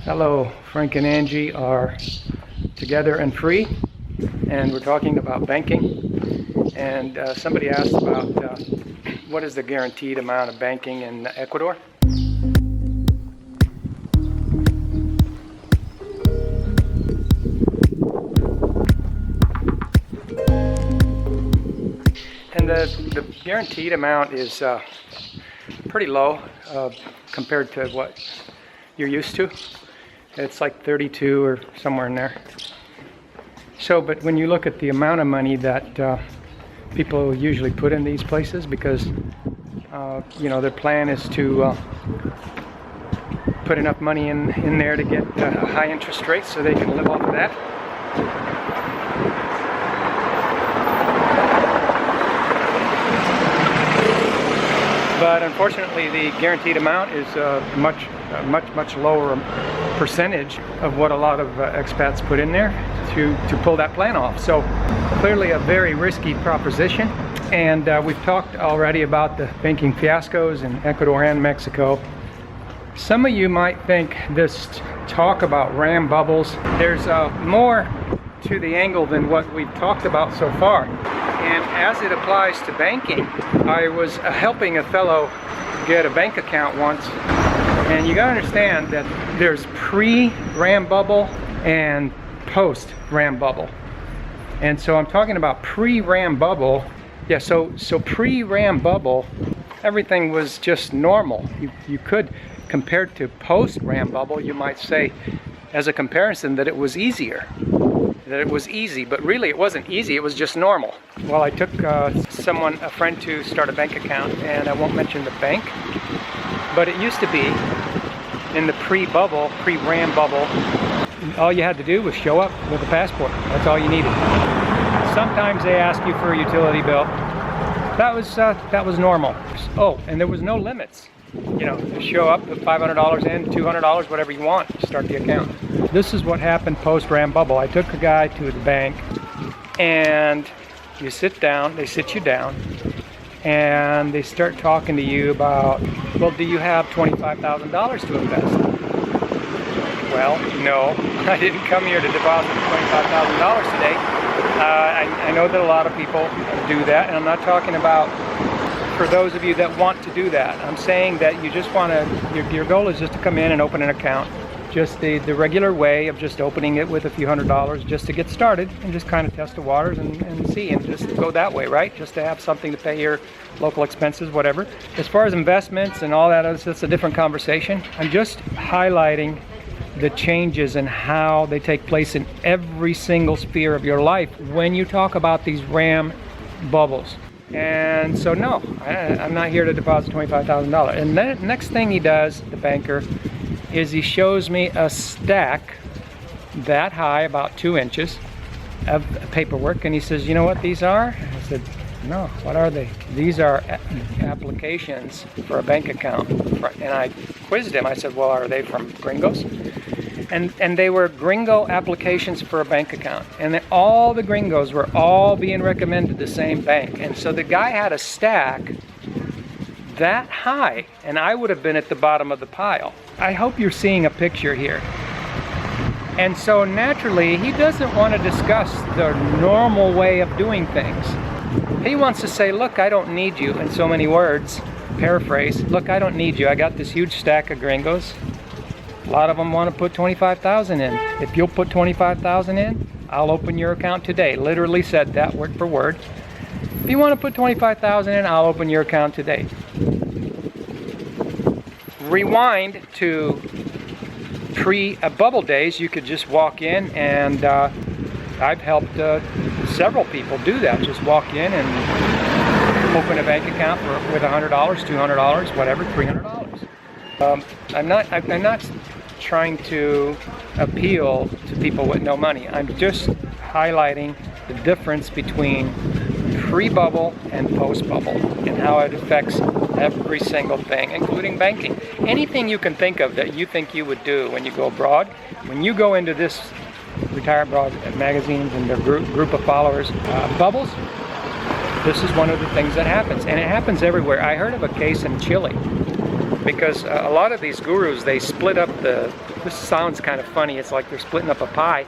Hello, Frank and Angie are together and free, and we're talking about banking. And somebody asked about what is the guaranteed amount of banking in Ecuador. And the guaranteed amount is pretty low compared to what you're used to. It's like 32 or somewhere in there. So, but when you look at the amount of money that people usually put in these places, because you know, their plan is to put enough money in there to get a high interest rate so they can live off of that. But unfortunately, the guaranteed amount is much lower percentage of what a lot of expats put in there to pull that plan off. So clearly a very risky proposition. And we've talked already about the banking fiascos in Ecuador and Mexico. Some of you might think this talk about RAMM bubbles, there's more to the angle than what we've talked about so far. And as it applies to banking, I was helping a fellow get a bank account once, and you gotta understand that there's pre-RAMM bubble and post-RAMM bubble. And so I'm talking about pre-RAMM bubble. Yeah, so pre-RAMM bubble, everything was just normal. You could, compared to post-RAMM bubble, you might say, as a comparison, that it was easier. That it was easy, but really it wasn't easy, it was just normal. Well, I took a friend to start a bank account, and I won't mention the bank, but it used to be in the pre-bubble, pre-RAMM bubble, all you had to do was show up with a passport. That's all you needed. Sometimes they ask you for a utility bill. That was normal. Oh, and there was no limits. You know, just show up, put $500 in, $200, whatever you want, start the account. This is what happened post-RAMM bubble. I took a guy to the bank, and you sit down, they sit you down, and they start talking to you about, well, do you have $25,000 to invest? Well, no, I didn't come here to deposit $25,000 today. I know that a lot of people do that, and I'm not talking about for those of you that want to do that. I'm saying that you just want to, your goal is just to come in and open an account. Just the regular way of just opening it with a few $100s just to get started and just kind of test the waters and see, and just go that way, right? Just to have something to pay your local expenses, whatever. As far as investments and all that, that's a different conversation. I'm just highlighting the changes and how they take place in every single sphere of your life when you talk about these RAMM bubbles. And so no, I'm not here to deposit $25,000. And the next thing he does, the banker, is he shows me a stack that high, about 2 inches, of paperwork, and he says, you know what these are? I said, no, what are they? These are applications for a bank account. And I quizzed him. I said, well, are they from gringos? And they were gringo applications for a bank account. And all the gringos were all being recommended the same bank. And so the guy had a stack that high, and I would have been at the bottom of the pile. I hope you're seeing a picture here. And so naturally, he doesn't want to discuss the normal way of doing things. He wants to say, look, I don't need you, in so many words, paraphrase, look, I don't need you. I got this huge stack of gringos. A lot of them want to put $25,000 in. If you'll put $25,000 in, I'll open your account today. Literally said that word for word. If you want to put $25,000 in, I'll open your account today. Rewind to pre-bubble days, you could just walk in, and I've helped several people do that. Just walk in and open a bank account with $100, $200, whatever, $300. I'm not trying to appeal to people with no money. I'm just highlighting the difference between pre-bubble and post-bubble and how it affects every single thing, including banking. Anything you can think of that you think you would do when you go abroad, when you go into this Retire Abroad magazines and their group of followers, bubbles, this is one of the things that happens, and it happens everywhere. I heard of a case in Chile because a lot of these gurus, they split up this sounds kind of funny, it's like they're splitting up a pie.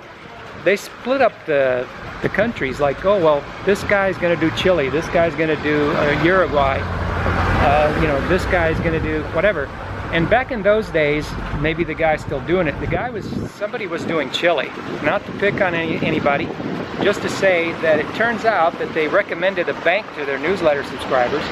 They split up the countries, like, oh well, this guy's gonna do Chile, this guy's gonna do Uruguay, you know, this guy's gonna do whatever. And back in those days, maybe the guy's still doing it, somebody was doing Chile. Not to pick on anybody, just to say that it turns out that they recommended a bank to their newsletter subscribers.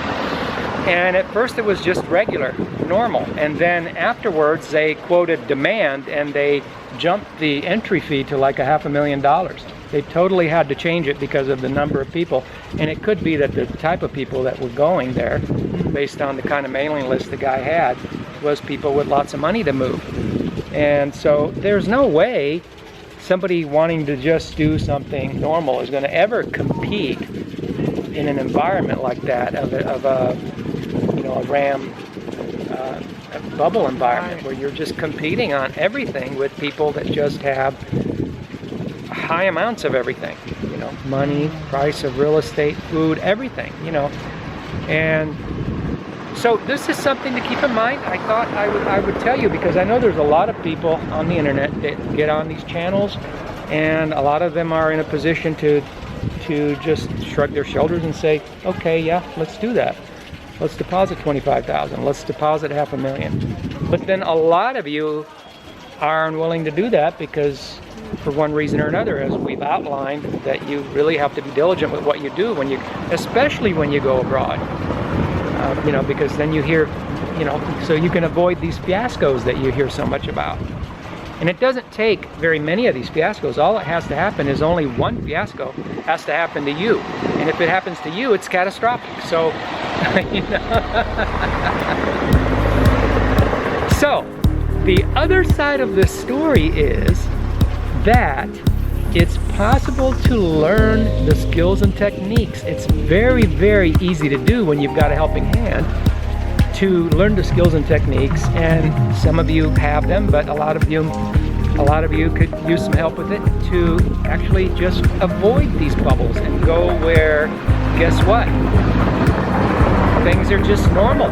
And at first it was just regular, normal. And then afterwards they quoted demand and they jumped the entry fee to like $500,000. They totally had to change it because of the number of people. And it could be that the type of people that were going there, based on the kind of mailing list the guy had, was people with lots of money to move. And so there's no way somebody wanting to just do something normal is going to ever compete in an environment like that of a you know, a RAMM bubble environment where you're just competing on everything with people that just have high amounts of everything, you know, money, price of real estate, food, everything, you know. And so this is something to keep in mind. I thought I would tell you, because I know there's a lot of people on the internet that get on these channels, and a lot of them are in a position to just shrug their shoulders and say, okay, yeah, let's do that. Let's deposit $25,000. Let's deposit $500,000. But then a lot of you are unwilling to do that because, for one reason or another, as we've outlined, that you really have to be diligent with what you do when especially when you go abroad. You know, because then you hear, you know, so you can avoid these fiascos that you hear so much about. And it doesn't take very many of these fiascos. All that has to happen is only one fiasco has to happen to you. And if it happens to you, it's catastrophic. So, you know. So, the other side of the story is that it's possible to learn the skills and techniques. It's very, very easy to do when you've got a helping hand, to learn the skills and techniques, and some of you have them, but a lot of you could use some help with it to actually just avoid these bubbles and go where, guess what? Things are just normal.